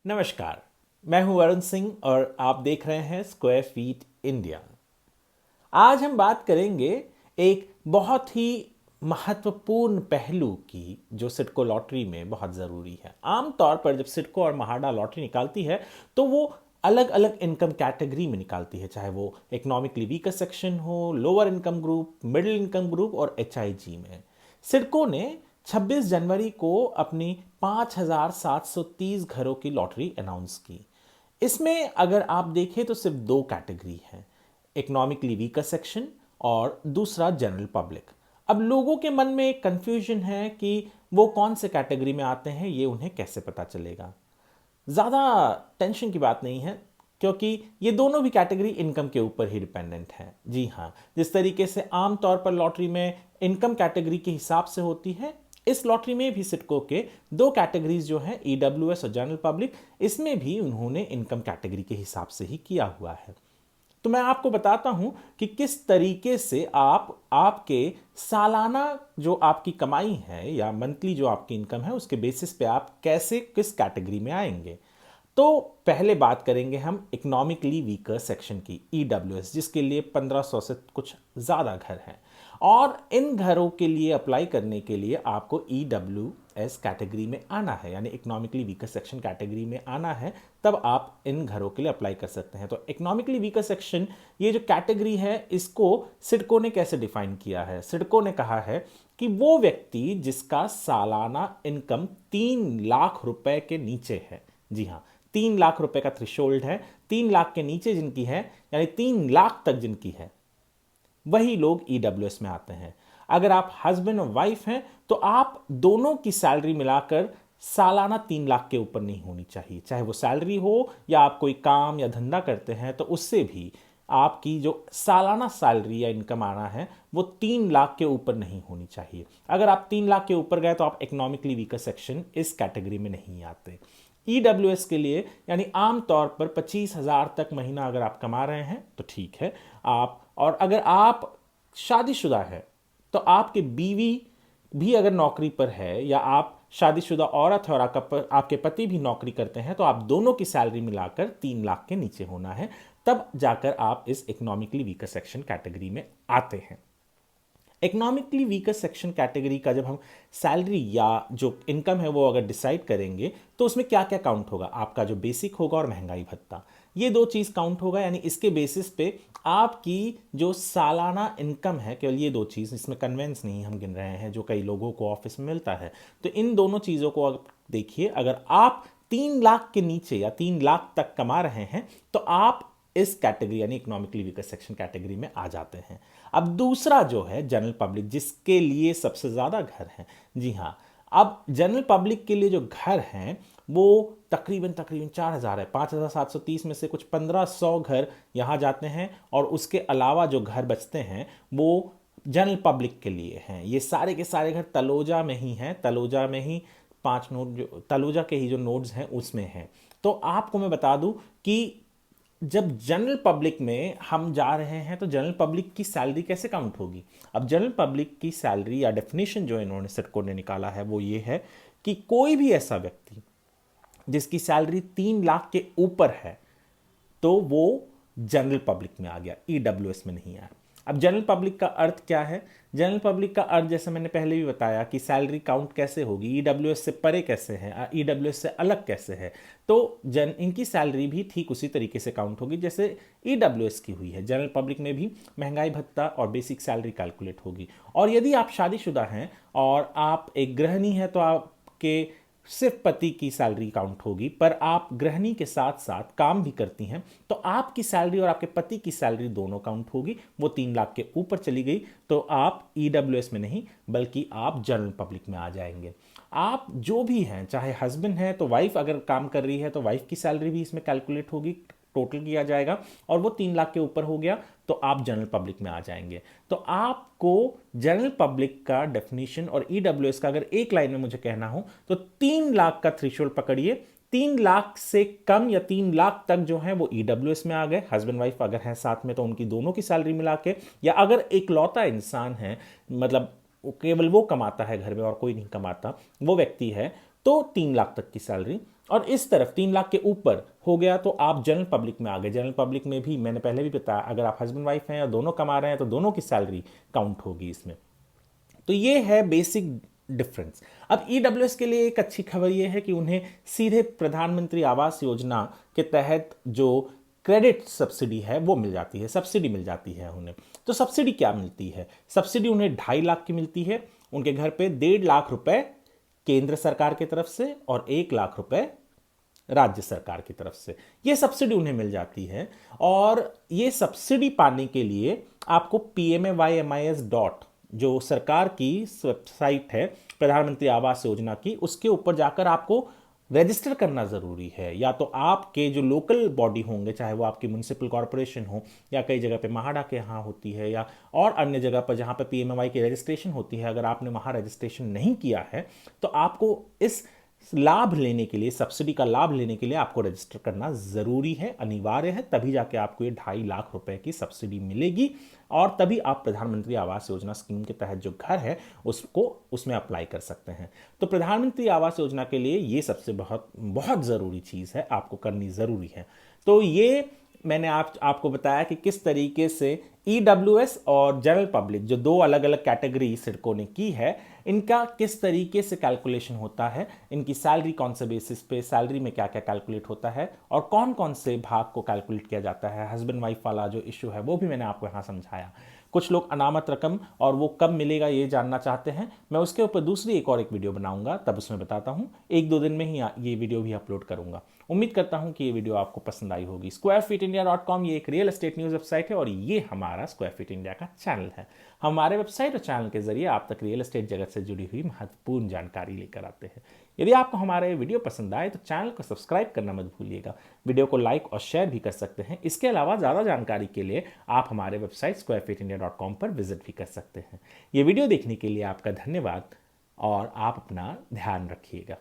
नमस्कार, मैं हूं वरुण सिंह और आप देख रहे हैं स्क्वायर फीट इंडिया। आज हम बात करेंगे एक बहुत ही महत्वपूर्ण पहलू की जो सिडको लॉटरी में बहुत ज़रूरी है। आमतौर पर जब सिडको और महाडा लॉटरी निकालती है तो वो अलग अलग इनकम कैटेगरी में निकालती है, चाहे वो इकोनॉमिकली वीकर सेक्शन हो, lower income group, middle income group और एचआईजी में। सिडको ने 26 जनवरी को अपनी 5,730 घरों की लॉटरी अनाउंस की। इसमें अगर आप देखें तो सिर्फ दो कैटेगरी हैं, इकोनॉमिकली वीकर सेक्शन और दूसरा जनरल पब्लिक। अब लोगों के मन में एक कंफ्यूजन है कि वो कौन से कैटेगरी में आते हैं, ये उन्हें कैसे पता चलेगा। ज़्यादा टेंशन की बात नहीं है, क्योंकि ये दोनों भी कैटेगरी इनकम के ऊपर ही डिपेंडेंट है। जी हाँ, जिस तरीके से आमतौर पर लॉटरी में इनकम कैटेगरी के हिसाब से होती है, इस लॉटरी में भी सिडको के दो कैटेगरीज जो हैं, ईडब्ल्यूएस और जनरल पब्लिक, इसमें भी उन्होंने इनकम कैटेगरी के हिसाब से ही किया हुआ है। तो मैं आपको बताता हूं कि किस तरीके से आप आपके सालाना जो आपकी कमाई है या मंथली जो आपकी इनकम है उसके बेसिस पे आप कैसे किस कैटेगरी में आएंगे। तो पहले बात करेंगे हम इकोनॉमिकली वीकर सेक्शन की, ईडब्ल्यूएस, जिसके लिए 1500 से कुछ ज़्यादा घर हैं। और इन घरों के लिए अप्लाई करने के लिए आपको ईडब्ल्यूएस कैटेगरी में आना है, यानी इकोनॉमिकली वीकर सेक्शन कैटेगरी में आना है, तब आप इन घरों के लिए अप्लाई कर सकते हैं। तो इकोनॉमिकली वीकर सेक्शन ये जो कैटेगरी है, इसको सिडको ने कैसे डिफाइन किया है? सिडको ने कहा है कि वो व्यक्ति जिसका सालाना इनकम 3 लाख रुपए के नीचे है, जी हाँ, 3 लाख रुपए का थ्रेशोल्ड है, 3 लाख के नीचे जिनकी है, यानी 3 लाख तक जिनकी है, वही लोग ईडब्ल्यूएस में आते हैं। अगर आप हस्बैंड और वाइफ हैं तो आप दोनों की सैलरी मिलाकर सालाना 3 लाख के ऊपर नहीं होनी चाहिए, चाहे वो सैलरी हो या आप कोई काम या धंधा करते हैं, तो उससे भी आपकी जो सालाना सैलरी या इनकम आना है वो 3 लाख के ऊपर नहीं होनी चाहिए। अगर आप 3 लाख के ऊपर गए तो आप इकोनॉमिकली वीकर सेक्शन इस कैटेगरी में नहीं आते। ईडब्ल्यूएस के लिए यानी आमतौर पर 25,000 तक महीना अगर आप कमा रहे हैं तो ठीक है आप, और अगर आप शादीशुदा है तो आपके बीवी भी अगर नौकरी पर है या आप शादीशुदा औरत है और आपके पति भी नौकरी करते हैं, तो आप दोनों की सैलरी मिलाकर 3 लाख के नीचे होना है, तब जाकर आप इस इकोनॉमिकली वीकर सेक्शन कैटेगरी में आते हैं। इकोनॉमिकली वीकर सेक्शन कैटेगरी का जब हम सैलरी या जो इनकम है वो अगर डिसाइड करेंगे तो उसमें क्या क्या काउंट होगा? आपका जो बेसिक होगा और महंगाई भत्ता, ये दो चीज़ काउंट होगा। यानी इसके बेसिस पे आपकी जो सालाना इनकम है, केवल ये दो चीज़, इसमें कन्वेंस नहीं हम गिन रहे हैं जो कई लोगों को ऑफिस में मिलता है। तो इन दोनों चीज़ों को आप देखिए, अगर आप 3 लाख के नीचे या 3 लाख तक कमा रहे हैं तो आप इस कैटेगरी यानी इकोनॉमिकली वीकर सेक्शन कैटेगरी में आ जाते हैं। अब दूसरा जो है जनरल पब्लिक, जिसके लिए सबसे ज़्यादा घर हैं। जी हाँ, अब जनरल पब्लिक के लिए जो घर हैं वो तकरीबन 4,000 है। 5,730 में से कुछ 1,500 घर यहाँ जाते हैं और उसके अलावा जो घर बचते हैं वो जनरल पब्लिक के लिए हैं। ये सारे के सारे घर तलोजा में ही हैं, तलोजा में ही 5 नोड, जो तलोजा के ही जो नोड्स हैं उसमें हैं। तो आपको मैं बता दूं कि जब जनरल पब्लिक में हम जा रहे हैं तो जनरल पब्लिक की सैलरी कैसे काउंट होगी? अब जनरल पब्लिक की सैलरी या डेफिनेशन जो इन्होंने सिडको ने निकाला है वो ये है कि कोई भी ऐसा व्यक्ति जिसकी सैलरी 3 लाख के ऊपर है तो वो जनरल पब्लिक में आ गया, ईडब्ल्यूएस में नहीं आया। अब जनरल पब्लिक का अर्थ क्या है? जनरल पब्लिक का अर्थ जैसे मैंने पहले भी बताया कि सैलरी काउंट कैसे होगी, ईडब्ल्यूएस से परे कैसे है, ईडब्ल्यूएस से अलग कैसे है। तो इनकी सैलरी भी ठीक उसी तरीके से काउंट होगी जैसे ईडब्ल्यूएस की हुई है। जनरल पब्लिक में भी महंगाई भत्ता और बेसिक सैलरी कैलकुलेट होगी। और यदि आप शादीशुदा हैं और आप एक गृहिणी हैं तो आपके सिर्फ पति की सैलरी काउंट होगी, पर आप गृहिणी के साथ साथ काम भी करती हैं तो आपकी सैलरी और आपके पति की सैलरी दोनों काउंट होगी। वो 3 लाख के ऊपर चली गई तो आप ईडब्ल्यूएस में नहीं बल्कि आप जनरल पब्लिक में आ जाएंगे। आप जो भी हैं, चाहे हस्बैंड है तो वाइफ अगर काम कर रही है तो वाइफ की सैलरी भी इसमें कैलकुलेट होगी, टोटल किया जाएगा, और वो 3 लाख के ऊपर हो गया तो आप जनरल पब्लिक में आ जाएंगे। तो आपको जनरल पब्लिक का डेफिनेशन और ईडब्ल्यूएस का अगर एक लाइन में मुझे कहना हो तो 3 लाख का थ्रेशोल्ड पकड़िए। 3 लाख से कम या 3 लाख तक जो है वो ईडब्ल्यूएस में आ गए। हस्बैंड वाइफ अगर हैं साथ में तो उनकी दोनों की सैलरी मिला के, या अगर एक लौता इंसान है, मतलब केवल वो कमाता है घर में और कोई नहीं कमाता, वो व्यक्ति है, तो 3 लाख तक की सैलरी और इस तरफ 3 लाख के ऊपर हो गया तो आप जनरल पब्लिक में आ गए। जनरल पब्लिक में भी मैंने पहले भी बताया, अगर आप हस्बैंड वाइफ हैं और दोनों कमा रहे हैं तो दोनों की सैलरी काउंट होगी इसमें। तो ये है बेसिक डिफरेंस। अब ईडब्ल्यूएस के लिए एक अच्छी खबर ये है कि उन्हें सीधे प्रधानमंत्री आवास योजना के तहत जो क्रेडिट सब्सिडी है वो मिल जाती है, सब्सिडी मिल जाती है उन्हें। तो सब्सिडी क्या मिलती है? सब्सिडी उन्हें 2.5 लाख की मिलती है। उनके घर पे 1.5 लाख रुपए केंद्र सरकार की तरफ से और 1 लाख रुपए राज्य सरकार की तरफ से, ये सब्सिडी उन्हें मिल जाती है। और ये सब्सिडी पाने के लिए आपको PMAYMIS डॉट, जो सरकार की वेबसाइट है प्रधानमंत्री आवास योजना की, उसके ऊपर जाकर आपको रजिस्टर करना ज़रूरी है। या तो आपके जो लोकल बॉडी होंगे, चाहे वो आपकी म्यूनिसिपल कॉरपोरेशन हो या कई जगह पे महाडा के यहाँ होती है या और अन्य जगह पर जहाँ पे PMAY की रजिस्ट्रेशन होती है, अगर आपने वहाँ रजिस्ट्रेशन नहीं किया है तो आपको इस लाभ लेने के लिए, सब्सिडी का लाभ लेने के लिए आपको रजिस्टर करना जरूरी है, अनिवार्य है। तभी जाके आपको ये 2.5 लाख रुपए की सब्सिडी मिलेगी और तभी आप प्रधानमंत्री आवास योजना स्कीम के तहत जो घर है उसको उसमें अप्लाई कर सकते हैं। तो प्रधानमंत्री आवास योजना के लिए ये सबसे बहुत बहुत ज़रूरी चीज़ है, आपको करनी ज़रूरी है। तो ये मैंने आपको बताया कि किस तरीके से ईडब्ल्यूएस और जनरल पब्लिक, जो दो अलग अलग कैटेगरी सिडको ने की है, इनका किस तरीके से कैलकुलेशन होता है, इनकी सैलरी कौन से बेसिस पे, सैलरी में क्या क्या कैलकुलेट होता है और कौन कौन से भाग को कैलकुलेट किया जाता है। हस्बैंड वाइफ वाला जो इशू है वो भी मैंने आपको यहाँ समझाया। कुछ लोग अनामत रकम और वो कब मिलेगा ये जानना चाहते हैं, मैं उसके ऊपर दूसरी एक और एक वीडियो बनाऊंगा, तब उसमें बताता हूँ। 1-2 दिन में ही ये वीडियो भी अपलोड करूंगा। उम्मीद करता हूँ कि ये वीडियो आपको पसंद आई होगी। squarefeetindia.com ये एक रियल एस्टेट न्यूज़ वेबसाइट है और ये हमारा स्क्वायर फीट इंडिया का चैनल है। हमारे वेबसाइट और चैनल के जरिए आप तक रियल एस्टेट जगत से जुड़ी हुई महत्वपूर्ण जानकारी लेकर आते हैं। यदि आपको हमारे वीडियो पसंद आए तो चैनल को सब्सक्राइब करना मत भूलिएगा। वीडियो को लाइक और शेयर भी कर सकते हैं। इसके अलावा ज़्यादा जानकारी के लिए आप हमारे वेबसाइट squarefeetindia.com पर विजिट भी कर सकते हैं। ये वीडियो देखने के लिए आपका धन्यवाद और आप अपना ध्यान रखिएगा।